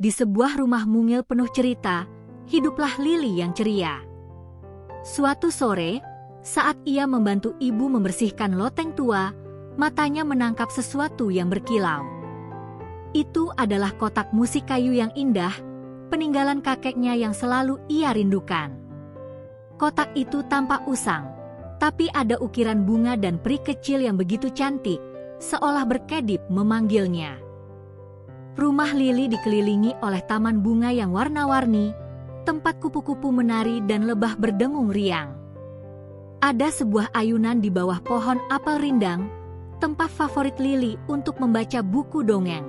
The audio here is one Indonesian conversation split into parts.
Di sebuah rumah mungil penuh cerita, hiduplah Lily yang ceria. Suatu sore, saat ia membantu ibu membersihkan loteng tua, matanya menangkap sesuatu yang berkilau. Itu adalah kotak musik kayu yang indah, peninggalan kakeknya yang selalu ia rindukan. Kotak itu tampak usang, tapi ada ukiran bunga dan peri kecil yang begitu cantik, seolah berkedip memanggilnya. Rumah Lily dikelilingi oleh taman bunga yang warna-warni, tempat kupu-kupu menari dan lebah berdengung riang. Ada sebuah ayunan di bawah pohon apel rindang, tempat favorit Lily untuk membaca buku dongeng.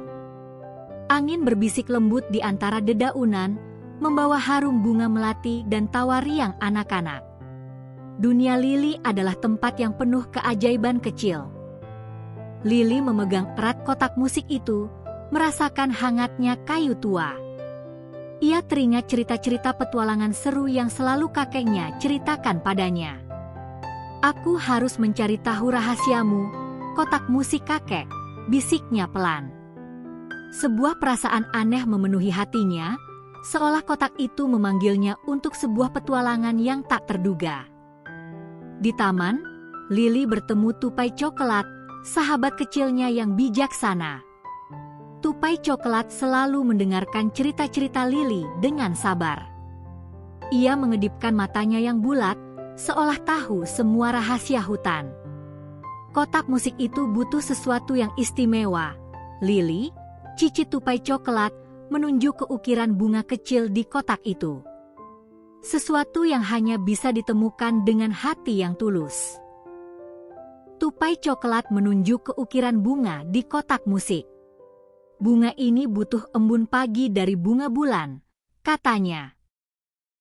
Angin berbisik lembut di antara dedaunan, membawa harum bunga melati dan tawa riang anak-anak. Dunia Lily adalah tempat yang penuh keajaiban kecil. Lily memegang erat kotak musik itu, merasakan hangatnya kayu tua. Ia teringat cerita-cerita petualangan seru yang selalu kakeknya ceritakan padanya. "Aku harus mencari tahu rahasiamu, kotak musik kakek," bisiknya pelan. Sebuah perasaan aneh memenuhi hatinya, seolah kotak itu memanggilnya untuk sebuah petualangan yang tak terduga. Di taman, Lily bertemu tupai coklat, sahabat kecilnya yang bijaksana. Tupai coklat selalu mendengarkan cerita-cerita Lily dengan sabar. Ia mengedipkan matanya yang bulat, seolah tahu semua rahasia hutan. Kotak musik itu butuh sesuatu yang istimewa. Lily, cicit tupai coklat, menunjuk ke ukiran bunga kecil di kotak itu. Sesuatu yang hanya bisa ditemukan dengan hati yang tulus. Tupai coklat menunjuk ke ukiran bunga di kotak musik. "Bunga ini butuh embun pagi dari bunga bulan," katanya.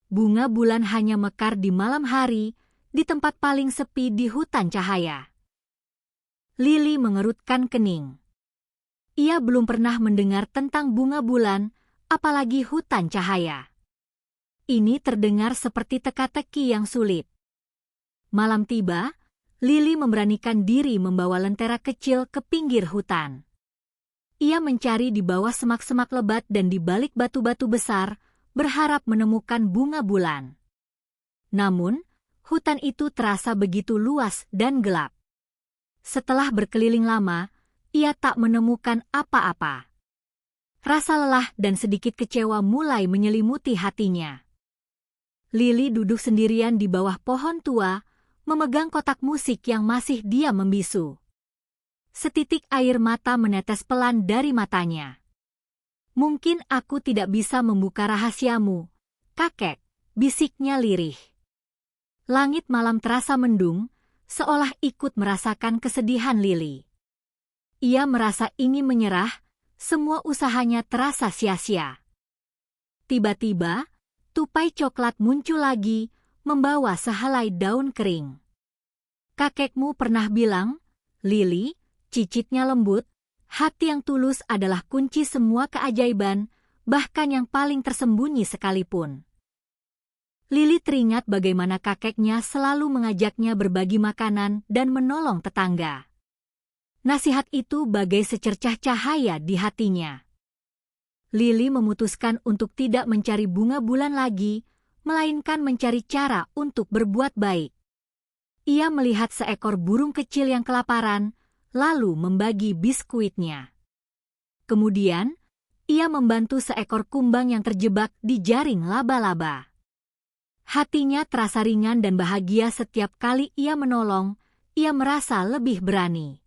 Bunga bulan hanya mekar di malam hari, di tempat paling sepi di hutan cahaya. Lily mengerutkan kening. Ia belum pernah mendengar tentang bunga bulan, apalagi hutan cahaya. Ini terdengar seperti teka-teki yang sulit. Malam tiba, Lily memberanikan diri membawa lentera kecil ke pinggir hutan. Ia mencari di bawah semak-semak lebat dan di balik batu-batu besar, berharap menemukan bunga bulan. Namun, hutan itu terasa begitu luas dan gelap. Setelah berkeliling lama, ia tak menemukan apa-apa. Rasa lelah dan sedikit kecewa mulai menyelimuti hatinya. Lily duduk sendirian di bawah pohon tua, memegang kotak musik yang masih diam membisu. Setitik air mata menetes pelan dari matanya. "Mungkin aku tidak bisa membuka rahasiamu, kakek," bisiknya lirih. Langit malam terasa mendung, seolah ikut merasakan kesedihan Lily. Ia merasa ingin menyerah, semua usahanya terasa sia-sia. Tiba-tiba, tupai coklat muncul lagi, membawa sehelai daun kering. "Kakekmu pernah bilang, Lily," cicitnya lembut, "hati yang tulus adalah kunci semua keajaiban, bahkan yang paling tersembunyi sekalipun." Lily teringat bagaimana kakeknya selalu mengajaknya berbagi makanan dan menolong tetangga. Nasihat itu bagai secercah cahaya di hatinya. Lily memutuskan untuk tidak mencari bunga bulan lagi, melainkan mencari cara untuk berbuat baik. Ia melihat seekor burung kecil yang kelaparan, lalu membagi biskuitnya. Kemudian, ia membantu seekor kumbang yang terjebak di jaring laba-laba. Hatinya terasa ringan dan bahagia setiap kali ia menolong, ia merasa lebih berani.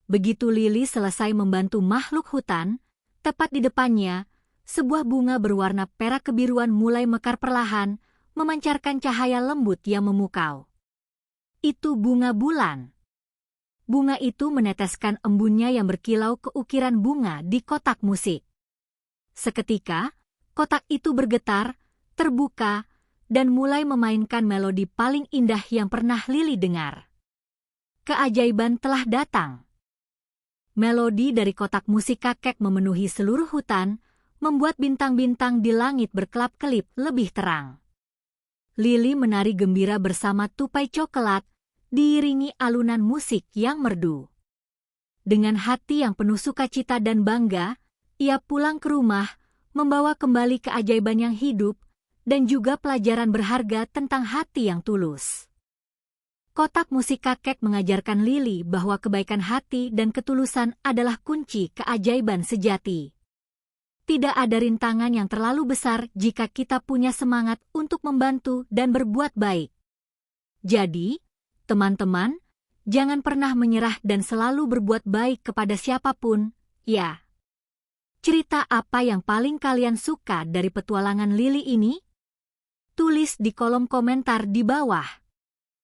Begitu Lily selesai membantu makhluk hutan, tepat di depannya, sebuah bunga berwarna perak kebiruan mulai mekar perlahan, memancarkan cahaya lembut yang memukau. Itu bunga bulan. Bunga itu meneteskan embunnya yang berkilau ke ukiran bunga di kotak musik. Seketika, kotak itu bergetar, terbuka, dan mulai memainkan melodi paling indah yang pernah Lily dengar. Keajaiban telah datang. Melodi dari kotak musik kakek memenuhi seluruh hutan, membuat bintang-bintang di langit berkelap-kelip lebih terang. Lily menari gembira bersama tupai coklat, diiringi alunan musik yang merdu. Dengan hati yang penuh sukacita dan bangga, ia pulang ke rumah, membawa kembali keajaiban yang hidup, dan juga pelajaran berharga tentang hati yang tulus. Kotak musik kakek mengajarkan Lily bahwa kebaikan hati dan ketulusan adalah kunci keajaiban sejati. Tidak ada rintangan yang terlalu besar jika kita punya semangat untuk membantu dan berbuat baik. Jadi, teman-teman, jangan pernah menyerah dan selalu berbuat baik kepada siapapun, ya. Cerita apa yang paling kalian suka dari petualangan Lily ini? Tulis di kolom komentar di bawah.